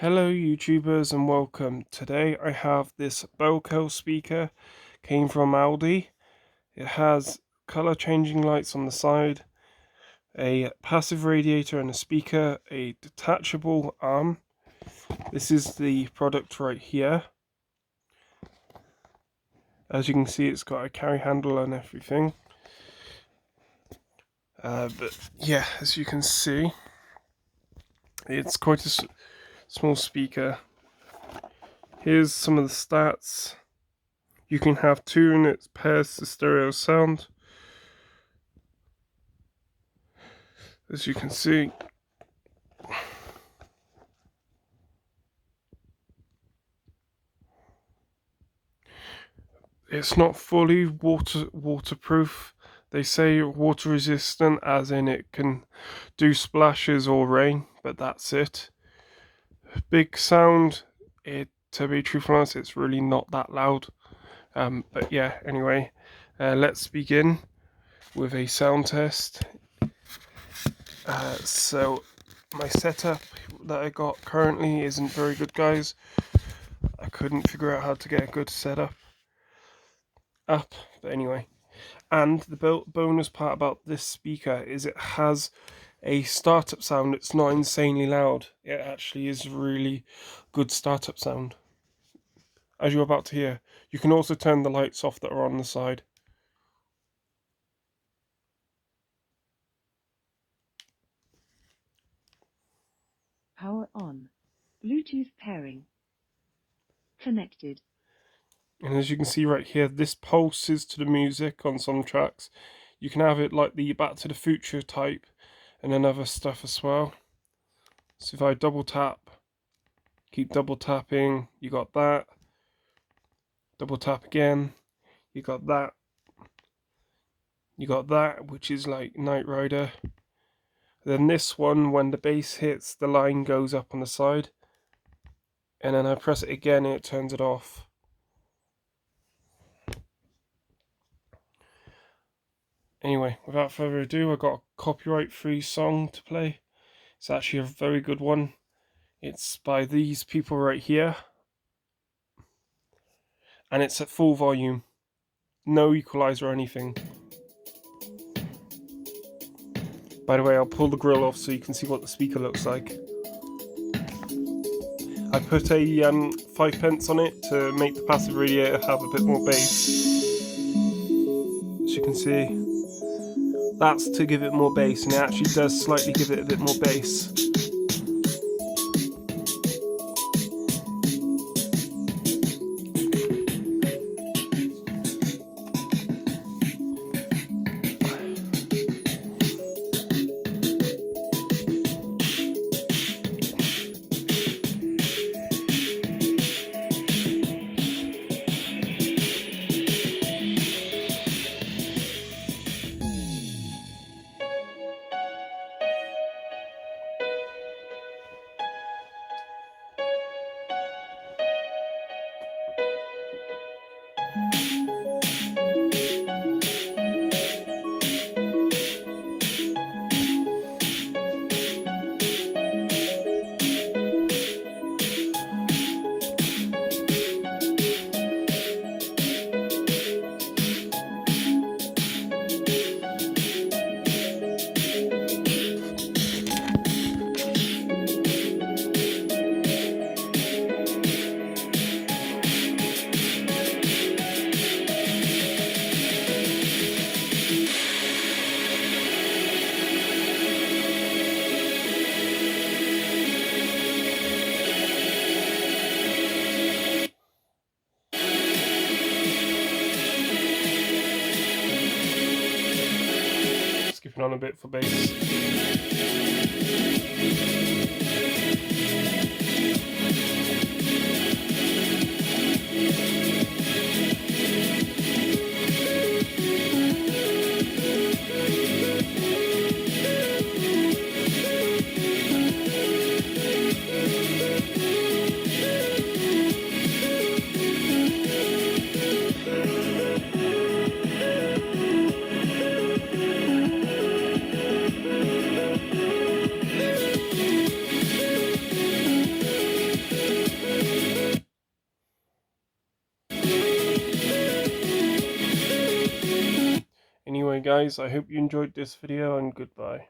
Hello YouTubers and welcome. Today I have this balco speaker, came from Aldi. It has color changing lights on the side, a passive radiator and a speaker, a detachable arm. This is the product right here. As you can see, it's got a carry handle and everything. But yeah, as you can see, it's quite a small speaker. Here's some of the stats. You can have two and it pairs the stereo sound. As you can see, it's not fully waterproof. They say water resistant, as in it can do splashes or rain, but that's it. Big sound. To be truthful honest, it's really not that loud. But yeah, anyway, let's begin with a sound test. So my setup that I got currently isn't very good, guys. I couldn't figure out how to get a good setup up, but anyway. And the bonus part about this speaker is it has a startup sound. It's not insanely loud. It actually is really good startup sound, as you're about to hear. You can also turn the lights off that are on the side. Power on. Bluetooth pairing. Connected. And as you can see right here, this pulses to the music on some tracks. You can have it like the Back to the Future type and then other stuff as well. So if I double tap, keep double tapping, you got that. Double tap again, you got that. You got that, which is like Knight Rider. Then this one, when the bass hits, the line goes up on the side. And then I press it again and it turns it off. Anyway, without further ado, I got a copyright-free song to play. It's actually a very good one. It's by these people right here. And it's at full volume. No equalizer or anything. By the way, I'll pull the grill off so you can see what the speaker looks like. I put a 5 pence on it to make the passive radiator have a bit more bass. As you can see, that's to give it more bass, and it actually does slightly give it a bit more bass. Skipping on a bit for bass. Anyway guys, I hope you enjoyed this video and goodbye.